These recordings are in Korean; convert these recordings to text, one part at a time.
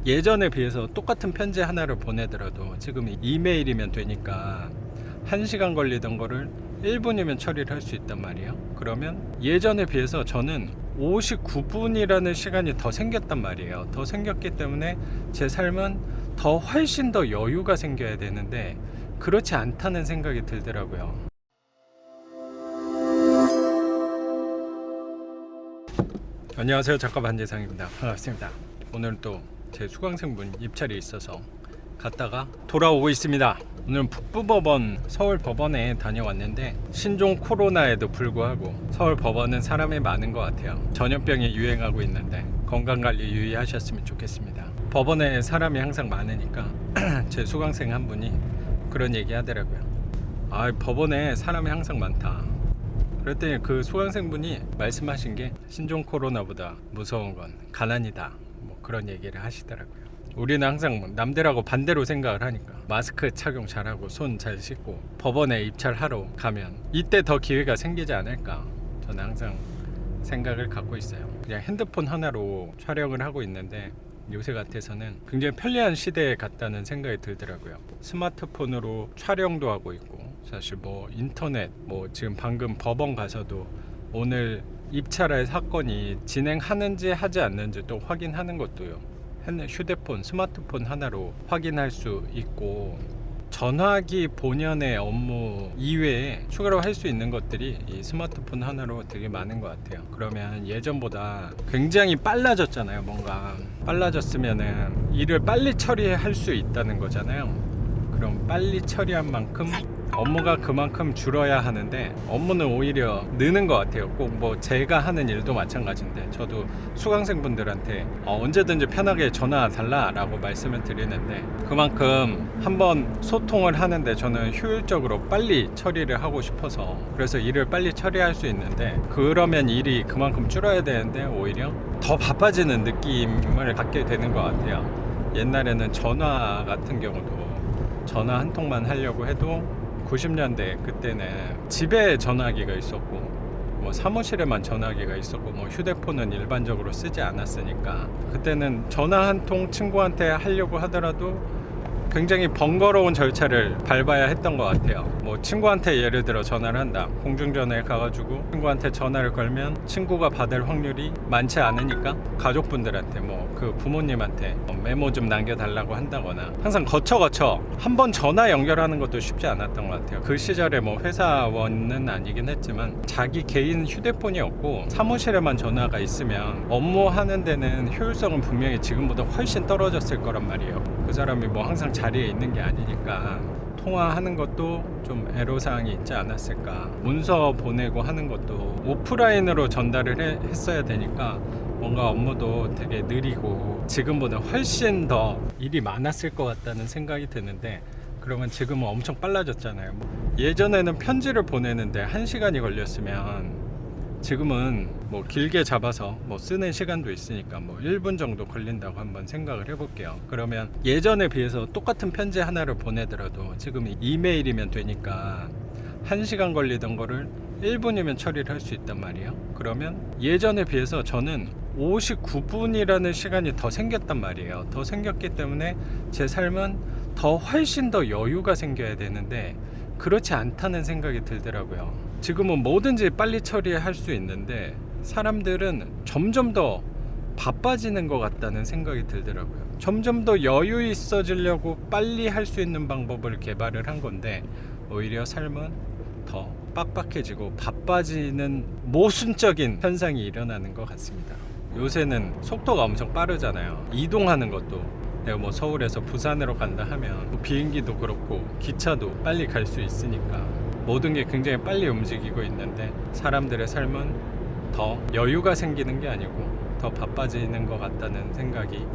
예전에 비해서 똑같은 편지 하나를 보내더라도 지금 이메일이면 되니까 1시간 걸리던 거를 1분이면 처리를 할 수 있단 말이에요. 그러면 예전에 비해서 저는 59분이라는 시간이 더 생겼단 말이에요. 더 생겼기 때문에 제 삶은 더 훨씬 더 여유가 생겨야 되는데 그렇지 않다는 생각이 들더라고요. 안녕하세요, 작가 반재상입니다. 반갑습니다. 오늘 또 제 수강생분 입찰이 있어서 갔다가 돌아오고 있습니다. 오늘은 북부법원 서울법원에 다녀왔는데 신종 코로나에도 불구하고 서울법원은 사람이 많은 것 같아요. 전염병이 유행하고 있는데 건강관리 유의하셨으면 좋겠습니다. 법원에 사람이 항상 많으니까 제 수강생 한 분이 그런 얘기 하더라고요. 법원에 사람이 항상 많다. 그랬더니 그 수강생분이 말씀하신 게 신종 코로나보다 무서운 건 가난이다, 뭐 그런 얘기를 하시더라고요. 우리는 항상 남들하고 반대로 생각을 하니까 마스크 착용 잘하고 손 잘 씻고 법원에 입찰하러 가면 이때 더 기회가 생기지 않을까, 저는 항상 생각을 갖고 있어요. 그냥 핸드폰 하나로 촬영을 하고 있는데 요새 같아서는 굉장히 편리한 시대에 갔다는 생각이 들더라고요. 스마트폰으로 촬영도 하고 있고, 사실 뭐 인터넷, 뭐 지금 방금 법원 가서도 오늘 입찰할 사건이 진행하는지 하지 않는지 또 확인하는 것도요, 휴대폰, 스마트폰 하나로 확인할 수 있고, 전화기 본연의 업무 이외에 추가로 할 수 있는 것들이 이 스마트폰 하나로 되게 많은 것 같아요. 그러면 예전보다 굉장히 빨라졌잖아요. 뭔가 빨라졌으면은 일을 빨리 처리할 수 있다는 거잖아요. 그럼 빨리 처리한 만큼 업무가 그만큼 줄어야 하는데 업무는 오히려 느는 것 같아요. 꼭 뭐 제가 하는 일도 마찬가지인데 저도 수강생분들한테 언제든지 편하게 전화 달라라고 말씀을 드리는데 그만큼 한번 소통을 하는데 저는 효율적으로 빨리 처리를 하고 싶어서, 그래서 일을 빨리 처리할 수 있는데 그러면 일이 그만큼 줄어야 되는데 오히려 더 바빠지는 느낌을 갖게 되는 것 같아요. 옛날에는 전화 같은 경우도 전화 한 통만 하려고 해도 90년대 그때는 집에 전화기가 있었고 뭐 사무실에만 전화기가 있었고 뭐 휴대폰은 일반적으로 쓰지 않았으니까 그때는 전화 한 통 친구한테 하려고 하더라도 굉장히 번거로운 절차를 밟아야 했던 것 같아요. 뭐 친구한테 예를 들어 전화를 한다, 공중전화에 가가지고 친구한테 전화를 걸면 친구가 받을 확률이 많지 않으니까 가족분들한테 뭐 그 부모님한테 메모 좀 남겨달라고 한다거나 항상 거쳐 한번 전화 연결하는 것도 쉽지 않았던 것 같아요. 그 시절에 뭐 회사원은 아니긴 했지만 자기 개인 휴대폰이 없고 사무실에만 전화가 있으면 업무하는 데는 효율성은 분명히 지금보다 훨씬 떨어졌을 거란 말이에요. 그 사람이 뭐 항상 자리에 있는 게 아니니까 통화하는 것도 좀 애로사항이 있지 않았을까. 문서 보내고 하는 것도 오프라인으로 전달을 했어야 되니까 뭔가 업무도 되게 느리고 지금보다 훨씬 더 일이 많았을 것 같다는 생각이 드는데, 그러면 지금은 엄청 빨라졌잖아요. 예전에는 편지를 보내는데 1시간이 걸렸으면 지금은 뭐 길게 잡아서 뭐 쓰는 시간도 있으니까 뭐 1분 정도 걸린다고 한번 생각을 해볼게요. 그러면 예전에 비해서 똑같은 편지 하나를 보내더라도 지금 이메일이면 되니까 1시간 걸리던 거를 1분이면 처리를 할 수 있단 말이에요. 그러면 예전에 비해서 저는 59분이라는 시간이 더 생겼단 말이에요. 더 생겼기 때문에 제 삶은 더 훨씬 더 여유가 생겨야 되는데 그렇지 않다는 생각이 들더라고요. 지금은 뭐든지 빨리 처리할 수 있는데 사람들은 점점 더 바빠지는 것 같다는 생각이 들더라고요. 점점 더 여유 있어지려고 빨리 할 수 있는 방법을 개발을 한 건데 오히려 삶은 더 빡빡해지고 바빠지는 모순적인 현상이 일어나는 것 같습니다. 요새는 속도가 엄청 빠르잖아요. 이동하는 것도 내가 뭐 서울에서 부산으로 간다 하면 뭐 비행기도 그렇고 기차도 빨리 갈 수 있으니까 모든 게 굉장히 빨리 움직이고 있는데 사람들의 삶은 더 여유가 생기는 게 아니고 더 바빠지는 것 같다는 생각이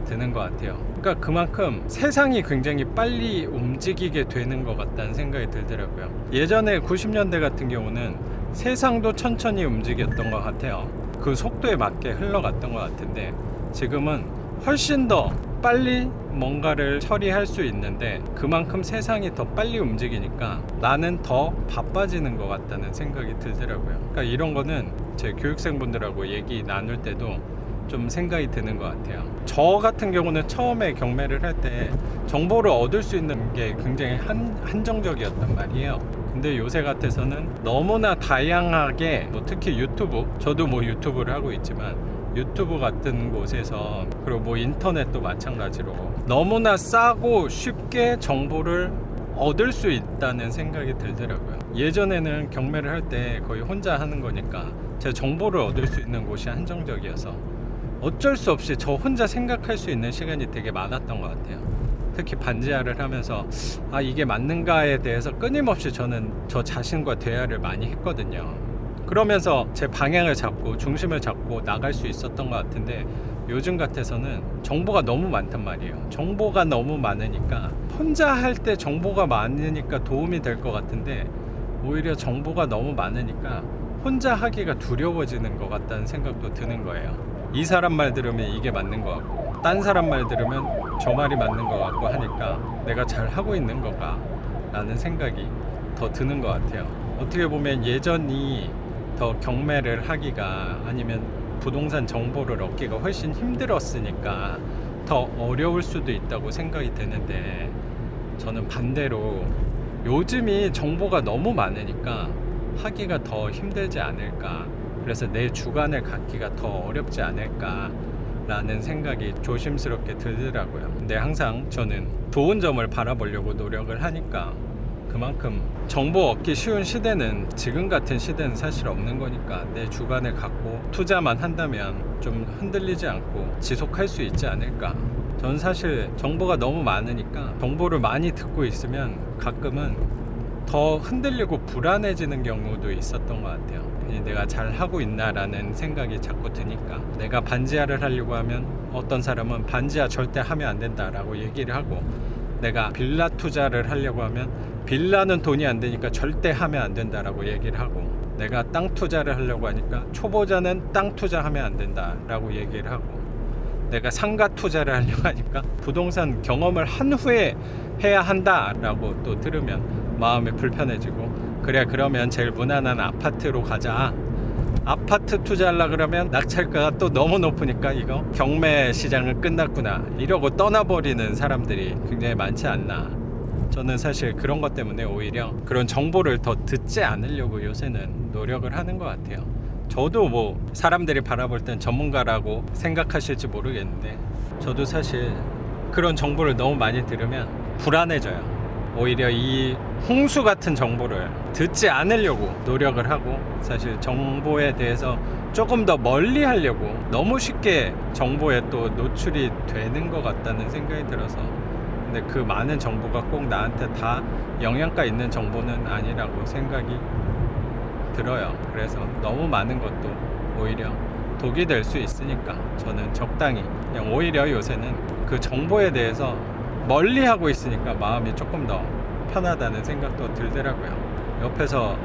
드는 것 같아요. 그러니까 그만큼 세상이 굉장히 빨리 움직이게 되는 것 같다는 생각이 들더라고요. 예전에 90년대 같은 경우는 세상도 천천히 움직였던 것 같아요. 그 속도에 맞게 흘러갔던 것 같은데 지금은 훨씬 더 빨리 뭔가를 처리할 수 있는데 그만큼 세상이 더 빨리 움직이니까 나는 더 바빠지는 것 같다는 생각이 들더라고요. 그러니까 이런 거는 제 교육생분들하고 얘기 나눌 때도 좀 생각이 드는 것 같아요. 저 같은 경우는 처음에 경매를 할 때 정보를 얻을 수 있는 게 굉장히 한정적이었단 말이에요. 근데 요새 같아서는 너무나 다양하게 특히 유튜브, 저도 유튜브를 하고 있지만 유튜브 같은 곳에서, 그리고 인터넷도 마찬가지로 너무나 싸고 쉽게 정보를 얻을 수 있다는 생각이 들더라고요. 예전에는 경매를 할 때 거의 혼자 하는 거니까 제 정보를 얻을 수 있는 곳이 한정적이어서 어쩔 수 없이 저 혼자 생각할 수 있는 시간이 되게 많았던 것 같아요. 특히 반지하를 하면서 이게 맞는가에 대해서 끊임없이 저는 저 자신과 대화를 많이 했거든요. 그러면서 제 방향을 잡고 중심을 잡고 나갈 수 있었던 것 같은데, 요즘 같아서는 정보가 너무 많단 말이에요. 정보가 너무 많으니까 혼자 할 때 정보가 많으니까 도움이 될 것 같은데, 오히려 정보가 너무 많으니까 혼자 하기가 두려워지는 것 같다는 생각도 드는 거예요. 이 사람 말 들으면 이게 맞는 것 같고, 딴 사람 말 들으면 저 말이 맞는 것 같고 하니까 내가 잘 하고 있는 건가 라는 생각이 더 드는 것 같아요. 어떻게 보면 예전이 더 경매를 하기가, 아니면 부동산 정보를 얻기가 훨씬 힘들었으니까 더 어려울 수도 있다고 생각이 되는데, 저는 반대로 요즘이 정보가 너무 많으니까 하기가 더 힘들지 않을까, 그래서 내 주관을 갖기가 더 어렵지 않을까 라는 생각이 조심스럽게 들더라고요. 근데 항상 저는 좋은 점을 바라보려고 노력을 하니까, 그만큼 정보 얻기 쉬운 시대는, 지금 같은 시대는 사실 없는 거니까 내 주관을 갖고 투자만 한다면 좀 흔들리지 않고 지속할 수 있지 않을까. 전 사실 정보가 너무 많으니까 정보를 많이 듣고 있으면 가끔은 더 흔들리고 불안해지는 경우도 있었던 것 같아요. 내가 잘 하고 있나 라는 생각이 자꾸 드니까, 내가 반지하를 하려고 하면 어떤 사람은 반지하 절대 하면 안 된다 라고 얘기를 하고, 내가 빌라 투자를 하려고 하면 빌라는 돈이 안 되니까 절대 하면 안 된다 라고 얘기를 하고, 내가 땅 투자를 하려고 하니까 초보자는 땅 투자하면 안 된다 라고 얘기를 하고, 내가 상가 투자를 하려고 하니까 부동산 경험을 한 후에 해야 한다 라고 또 들으면 마음이 불편해지고, 그래 그러면 제일 무난한 아파트로 가자, 아파트 투자하려고 그러면 낙찰가가 또 너무 높으니까 이거 경매 시장은 끝났구나 이러고 떠나버리는 사람들이 굉장히 많지 않나. 저는 사실 그런 것 때문에 오히려 그런 정보를 더 듣지 않으려고 요새는 노력을 하는 것 같아요. 저도 사람들이 바라볼 땐 전문가라고 생각하실지 모르겠는데, 저도 사실 그런 정보를 너무 많이 들으면 불안해져요. 오히려 이 홍수 같은 정보를 듣지 않으려고 노력을 하고, 사실 정보에 대해서 조금 더 멀리 하려고 너무 쉽게 정보에 또 노출이 되는 것 같다는 생각이 들어서, 근데 그 많은 정보가 꼭 나한테 다 영양가 있는 정보는 아니라고 생각이 들어요. 그래서 너무 많은 것도 오히려 독이 될 수 있으니까 저는 적당히, 그냥 오히려 요새는 그 정보에 대해서 멀리 하고 있으니까 마음이 조금 더 편하다는 생각도 들더라고요. 옆에서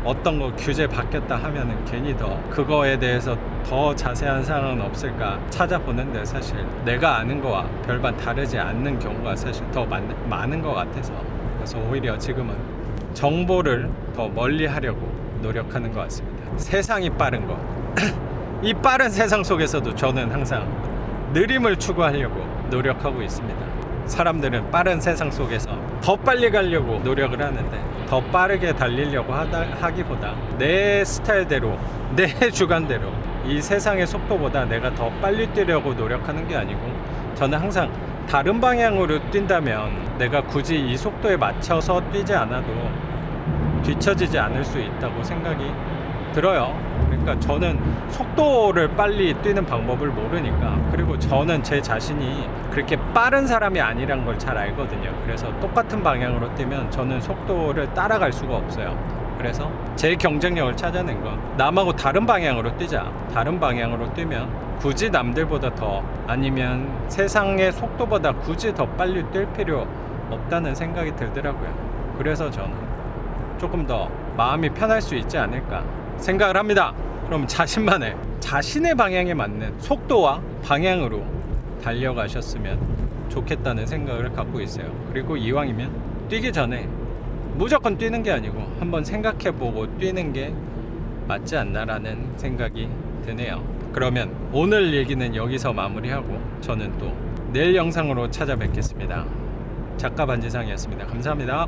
어떤 거 규제 바뀌었다 하면은 괜히 더 그거에 대해서 더 자세한 사항은 없을까 찾아보는데, 사실 내가 아는 거와 별반 다르지 않는 경우가 사실 더 많은 것 같아서, 그래서 오히려 지금은 정보를 더 멀리 하려고 노력하는 것 같습니다. 세상이 빠른 거 이 빠른 세상 속에서도 저는 항상 느림을 추구하려고 노력하고 있습니다. 사람들은 빠른 세상 속에서 더 빨리 가려고 노력을 하는데, 더 빠르게 달리려고 하기보다 내 스타일대로, 내 주관대로 이 세상의 속도보다 내가 더 빨리 뛰려고 노력하는 게 아니고, 저는 항상 다른 방향으로 뛴다면 내가 굳이 이 속도에 맞춰서 뛰지 않아도 뒤처지지 않을 수 있다고 생각이 들어요. 그러니까 저는 속도를 빨리 뛰는 방법을 모르니까, 그리고 저는 제 자신이 그렇게 빠른 사람이 아니란 걸 잘 알거든요. 그래서 똑같은 방향으로 뛰면 저는 속도를 따라갈 수가 없어요. 그래서 제 경쟁력을 찾아낸 건, 남하고 다른 방향으로 뛰자. 다른 방향으로 뛰면 굳이 남들보다 더, 아니면 세상의 속도보다 굳이 더 빨리 뛸 필요 없다는 생각이 들더라고요. 그래서 저는 조금 더 마음이 편할 수 있지 않을까 생각을 합니다. 그럼 자신의 방향에 맞는 속도와 방향으로 달려가셨으면 좋겠다는 생각을 갖고 있어요. 그리고 이왕이면 뛰기 전에 무조건 뛰는 게 아니고 한번 생각해보고 뛰는 게 맞지 않나라는 생각이 드네요. 그러면 오늘 얘기는 여기서 마무리하고 저는 또 내일 영상으로 찾아뵙겠습니다. 작가 반지상이었습니다. 감사합니다.